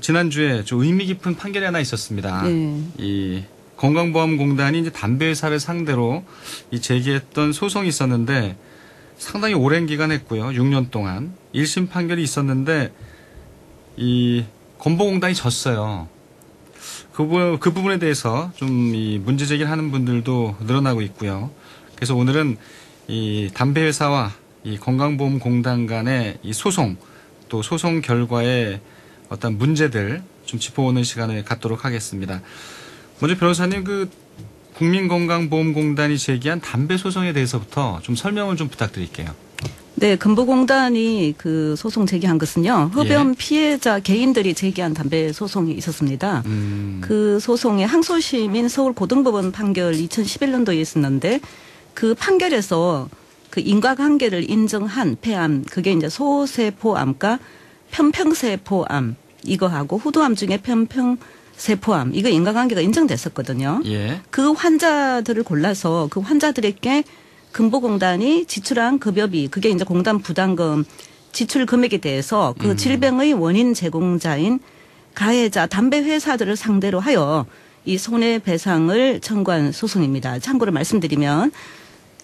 지난주에 좀 의미 깊은 판결이 하나 있었습니다. 네. 이 건강보험공단이 이제 담배회사를 상대로 이 제기했던 소송이 있었는데 상당히 오랜 기간 했고요. 6년 동안 1심 판결이 있었는데 이 건보공단이 졌어요. 그 부분에 대해서 좀 이 문제 제기를 하는 분들도 늘어나고 있고요. 그래서 오늘은 이 담배회사와 이 건강보험공단 간의 이 소송 또 소송 결과의 어떤 문제들 좀 짚어보는 시간을 갖도록 하겠습니다. 먼저 변호사님 그 국민건강보험공단이 제기한 담배 소송에 대해서부터 좀 설명을 좀 부탁드릴게요. 네, 건보공단이 그 소송 제기한 것은요. 흡연 피해자 개인들이 제기한 담배 소송이 있었습니다. 그 소송의 항소심인 서울고등법원 판결 2011년도에 있었는데 그 판결에서 그 인과관계를 인정한 폐암, 그게 이제 소세포암과 편평세포암 이거하고 후두암 중에 편평세포암 이거 인과관계가 인정됐었거든요. 예. 그 환자들을 골라서 그 환자들에게 건보공단이 지출한 급여비 그게 이제 공단 부담금 지출 금액에 대해서 그 질병의 원인 제공자인 가해자 담배 회사들을 상대로 하여 이 손해배상을 청구한 소송입니다. 참고로 말씀드리면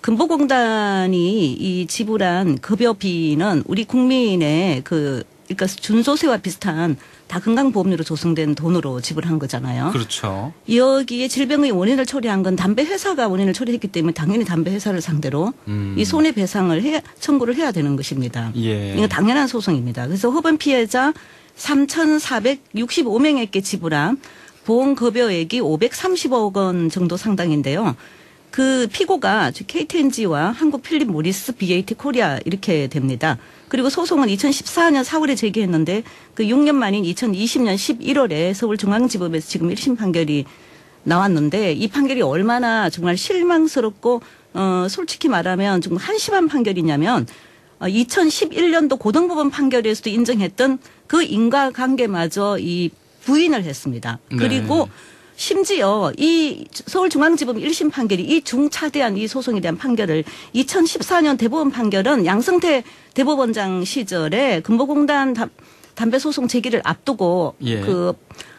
건보공단이 이 지불한 급여비는 우리 국민의 그러니까 준소세와 비슷한 다 건강보험료로 조성된 돈으로 지불한 거잖아요. 그렇죠. 여기에 질병의 원인을 처리한 건 담배 회사가 원인을 처리했기 때문에 당연히 담배 회사를 상대로 이 손해배상을 청구를 해야 되는 것입니다. 예. 이거 당연한 소송입니다. 그래서 흡연 피해자 3,465명에게 지불한 보험급여액이 530억 원 정도 상당인데요. 그 피고가 KTNG와 한국필립 모리스 BAT 코리아 이렇게 됩니다. 그리고 소송은 2014년 4월에 제기했는데 그 6년 만인 2020년 11월에 서울중앙지법에서 지금 1심 판결이 나왔는데 이 판결이 얼마나 정말 실망스럽고 솔직히 말하면 좀 한심한 판결이냐면 2011년도 고등법원 판결에서도 인정했던 그 인과관계마저 이 부인을 했습니다. 네. 그리고 심지어 이 서울중앙지법 1심 판결이 이 중차대한 이 소송에 대한 판결을 2014년 대법원 판결은 양승태 대법원장 시절에 건보공단 담배 소송 제기를 앞두고 예.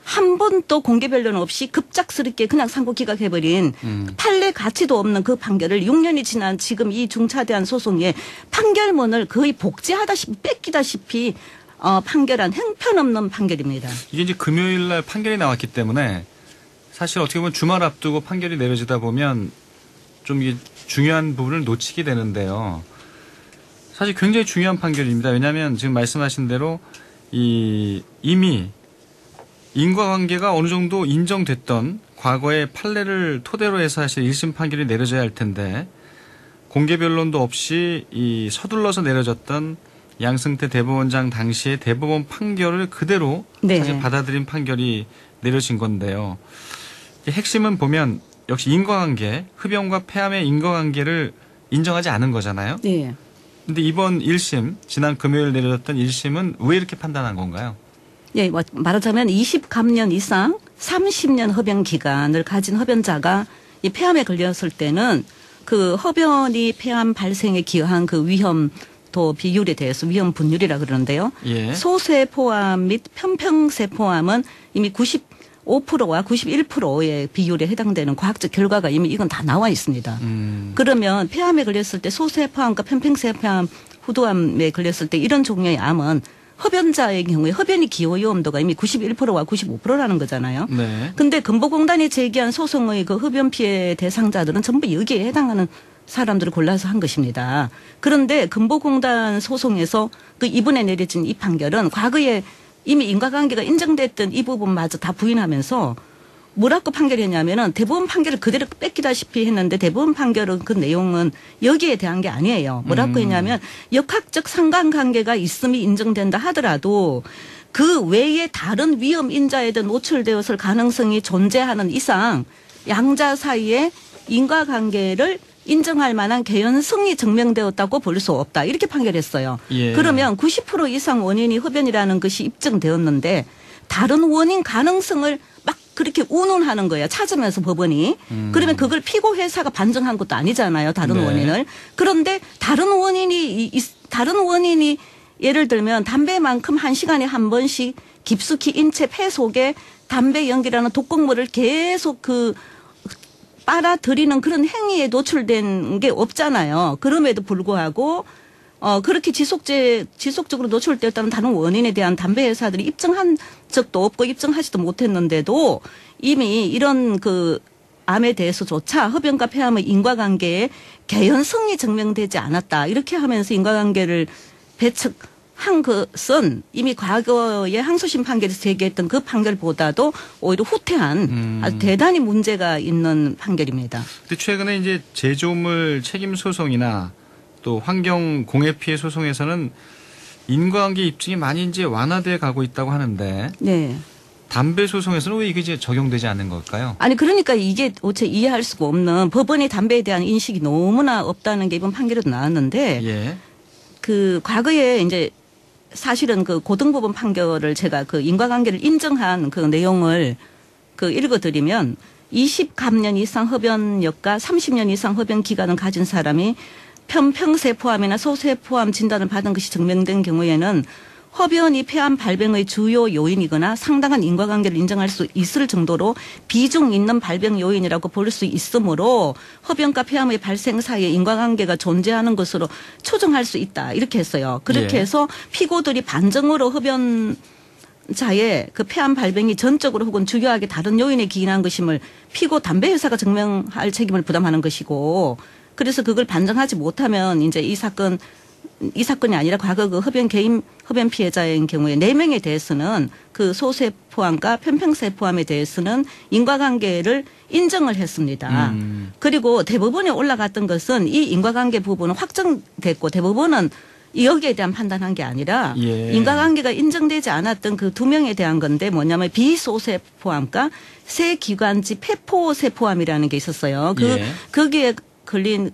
한 번도 공개 변론 없이 급작스럽게 그냥 상고 기각해버린 판례 가치도 없는 그 판결을 6년이 지난 지금 이 중차대한 소송에 판결문을 거의 복제하다시피 뺏기다시피 판결한 형편없는 판결입니다. 이게 이제 금요일 날 판결이 나왔기 때문에 사실 어떻게 보면 주말 앞두고 판결이 내려지다 보면 좀 이게 중요한 부분을 놓치게 되는데요. 사실 굉장히 중요한 판결입니다. 왜냐하면 지금 말씀하신 대로 이미 인과관계가 어느 정도 인정됐던 과거의 판례를 토대로 해서 사실 1심 판결이 내려져야 할 텐데 공개 변론도 없이 이 서둘러서 내려졌던 양승태 대법원장 당시의 대법원 판결을 그대로 네. 사실 받아들인 판결이 내려진 건데요. 핵심은 보면 역시 인과관계, 흡연과 폐암의 인과관계를 인정하지 않은 거잖아요. 네. 근데 이번 1심, 지난 금요일 내려졌던 1심은 왜 이렇게 판단한 건가요? 예, 말하자면 20감년 이상 30년 흡연 기간을 가진 흡연자가 이 폐암에 걸렸을 때는 그 흡연이 폐암 발생에 기여한 그 위험도 비율에 대해서 위험 분율이라 그러는데요. 예. 소세포암 및 편평세포암은 이미 95%와 91%의 비율에 해당되는 과학적 결과가 이미 이건 다 나와 있습니다. 그러면 폐암에 걸렸을 때 소세포암과 편평세포암, 후두암에 걸렸을 때 이런 종류의 암은 흡연자의 경우에 흡연이 기여 위험도가 이미 91%와 95%라는 거잖아요. 네. 근데 건보공단이 제기한 소송의 그 흡연 피해 대상자들은 전부 여기에 해당하는 사람들을 골라서 한 것입니다. 그런데 건보공단 소송에서 그 이번에 내려진 이 판결은 과거에 이미 인과관계가 인정됐던 이 부분마저 다 부인하면서 뭐라고 판결했냐면은 대법원 판결을 그대로 뺏기다시피 했는데 대법원 판결은 그 내용은 여기에 대한 게 아니에요. 뭐라고 했냐면 역학적 상관관계가 있음이 인정된다 하더라도 그 외에 다른 위험 인자에 노출되었을 가능성이 존재하는 이상 양자 사이에 인과관계를 인정할 만한 개연성이 증명되었다고 볼 수 없다. 이렇게 판결했어요. 예. 그러면 90% 이상 원인이 흡연이라는 것이 입증되었는데 다른 원인 가능성을 막 그렇게 운운하는 거예요. 찾으면서 법원이. 그러면 그걸 피고 회사가 반증한 것도 아니잖아요. 다른 네. 원인을. 그런데 다른 원인이 예를 들면 담배만큼 한 시간에 한 번씩 깊숙이 인체 폐 속에 담배 연기라는 독극물을 계속 빨아들이는 그런 행위에 노출된 게 없잖아요. 그럼에도 불구하고 그렇게 지속적으로 노출되었다는 다른 원인에 대한 담배 회사들이 입증한 적도 없고 입증하지도 못했는데도 이미 이런 암에 대해서조차 흡연과 폐암의 인과관계에 개연성이 증명되지 않았다. 이렇게 하면서 인과관계를 배척한 것은 이미 과거에 항소심 판결에서 제기했던 그 판결보다도 오히려 후퇴한 아주 대단히 문제가 있는 판결입니다. 근데 최근에 이제 제조물 책임 소송이나 또 환경 공해 피해 소송에서는 인과관계 입증이 많이 이제 완화돼 가고 있다고 하는데 네. 담배 소송에서는 왜 이게 이제 적용되지 않는 걸까요? 아니 그러니까 이게 도대체 이해할 수가 없는 법원이 담배에 대한 인식이 너무나 없다는 게 이번 판결에도 나왔는데 예. 과거에 이제 사실은 고등법원 판결을 제가 인과관계를 인정한 그 내용을 읽어드리면 20감년 이상 흡연력과 30년 이상 흡연 기간을 가진 사람이 편평세포암이나 소세포암 진단을 받은 것이 증명된 경우에는 흡연이 폐암 발병의 주요 요인이거나 상당한 인과관계를 인정할 수 있을 정도로 비중 있는 발병 요인이라고 볼 수 있으므로 흡연과 폐암의 발생 사이에 인과관계가 존재하는 것으로 추정할 수 있다. 이렇게 했어요. 그렇게 예. 해서 피고들이 반증으로 흡연자의 폐암 발병이 전적으로 혹은 주요하게 다른 요인에 기인한 것임을 피고 담배 회사가 증명할 책임을 부담하는 것이고 그래서 그걸 반증하지 못하면 이제 이 사건이 아니라 과거 흡연 피해자인 경우에 4명에 대해서는 소세포암과 편평세포암에 대해서는 인과관계를 인정을 했습니다. 그리고 대법원에 올라갔던 것은 이 인과관계 부분은 확정됐고 대법원은 여기에 대한 판단한 게 아니라 예. 인과관계가 인정되지 않았던 그 2명에 대한 건데 뭐냐면 비소세포암과 세기관지 폐포세포암이라는 게 있었어요. 예. 거기에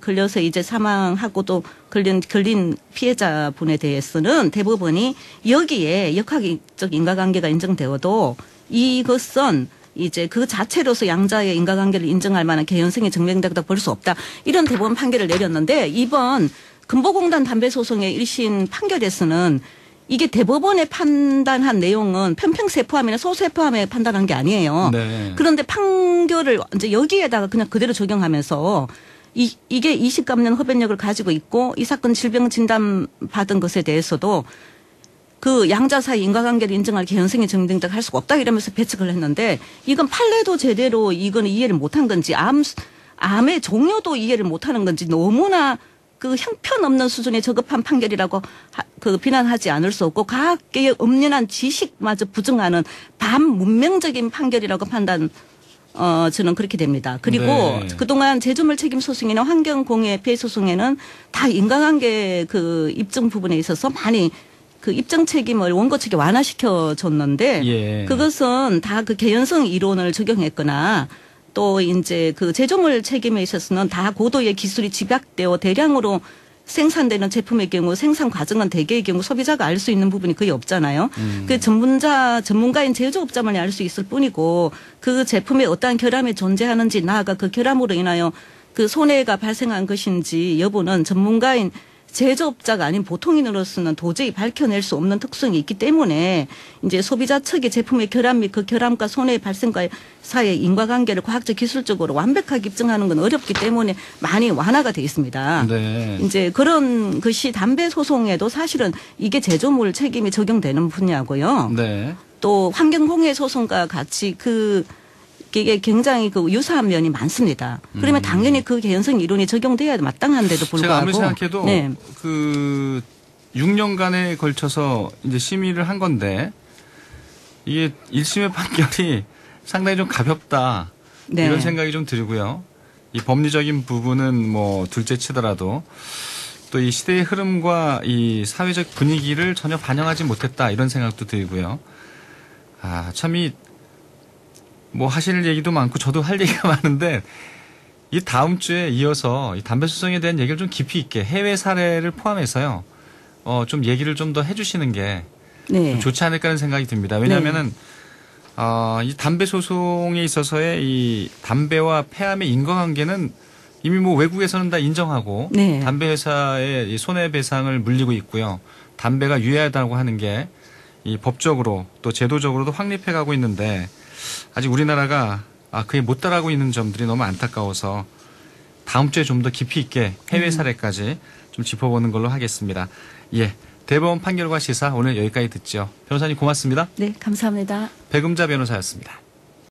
걸려서 이제 사망하고 또 걸린 피해자분에 대해서는 대법원이 여기에 역학적 인과관계가 인정되어도 이것은 이제 그 자체로서 양자의 인과관계를 인정할 만한 개연성이 증명되다 볼 수 없다. 이런 대법원 판결을 내렸는데 이번 금보공단 담배 소송의 1심 판결에서는 이게 대법원에 판단한 내용은 편평세포암이나 소세포암에 판단한 게 아니에요. 네. 그런데 판결을 이제 여기에다가 그냥 그대로 적용하면서 이게 20감년 흡연력을 가지고 있고 이 사건 질병 진단 받은 것에 대해서도 양자 사이 인과관계를 인정할 개연성이 증명되다 할 수가 없다 이러면서 배척을 했는데 이건 판례도 제대로 이거는 이해를 못한 건지 암의 종류도 이해를 못하는 건지 너무나 형편없는 수준의 저급한 판결이라고 비난하지 않을 수 없고 과학계의 엄연한 지식마저 부정하는 반문명적인 판결이라고 저는 그렇게 됩니다. 그리고 네. 그동안 제조물 책임 소송이나 환경공해 피해 소송에는 다 인과관계 입증 부분에 있어서 많이 입증 책임을 원고 측에 완화시켜 줬는데 예. 그것은 다 개연성 이론을 적용했거나 또 이제 제조물 책임에 있어서는 다 고도의 기술이 집약되어 대량으로 생산되는 제품의 경우 생산 과정은 대개의 경우 소비자가 알 수 있는 부분이 거의 없잖아요. 전문가인 제조업자만이 알 수 있을 뿐이고 그 제품에 어떠한 결함이 존재하는지 나아가 그 결함으로 인하여 손해가 발생한 것인지 여부는 전문가인 제조업자가 아닌 보통인으로서는 도저히 밝혀낼 수 없는 특성이 있기 때문에 이제 소비자 측의 제품의 결함 및 그 결함과 손해의 발생과 사이의 인과관계를 과학적 기술적으로 완벽하게 입증하는 건 어렵기 때문에 많이 완화가 되어 있습니다. 네. 이제 그런 것이 담배 소송에도 사실은 이게 제조물 책임이 적용되는 분야고요. 네. 또 환경공해 소송과 같이 이게 굉장히 유사한 면이 많습니다. 그러면 당연히 개연성 이론이 적용돼야 마땅한데도 불구하고. 제가 아무리 생각해도 네. 6년간에 걸쳐서 이제 심의를 한 건데 이게 1심의 판결이 상당히 좀 가볍다. 네. 이런 생각이 좀 들고요. 이 법리적인 부분은 뭐 둘째 치더라도 또 이 시대의 흐름과 이 사회적 분위기를 전혀 반영하지 못했다. 이런 생각도 들고요. 참 뭐 하실 얘기도 많고 저도 할 얘기가 많은데 이 다음 주에 이어서 이 담배 소송에 대한 얘기를 좀 깊이 있게 해외 사례를 포함해서요. 좀 얘기를 좀 더 해주시는 게 네. 좀 좋지 않을까 하는 생각이 듭니다. 왜냐하면은 이 담배 소송에 있어서의 이 담배와 폐암의 인과관계는 이미 뭐 외국에서는 다 인정하고 네. 담배 회사의 이 손해배상을 물리고 있고요. 담배가 유해하다고 하는 게 이 법적으로 또 제도적으로도 확립해 가고 있는데 아직 우리나라가 그에 못 따라가고 있는 점들이 너무 안타까워서 다음 주에 좀 더 깊이 있게 해외 사례까지 좀 짚어보는 걸로 하겠습니다. 예. 대법원 판결과 시사 오늘 여기까지 듣죠. 변호사님 고맙습니다. 네, 감사합니다. 백음자 변호사였습니다.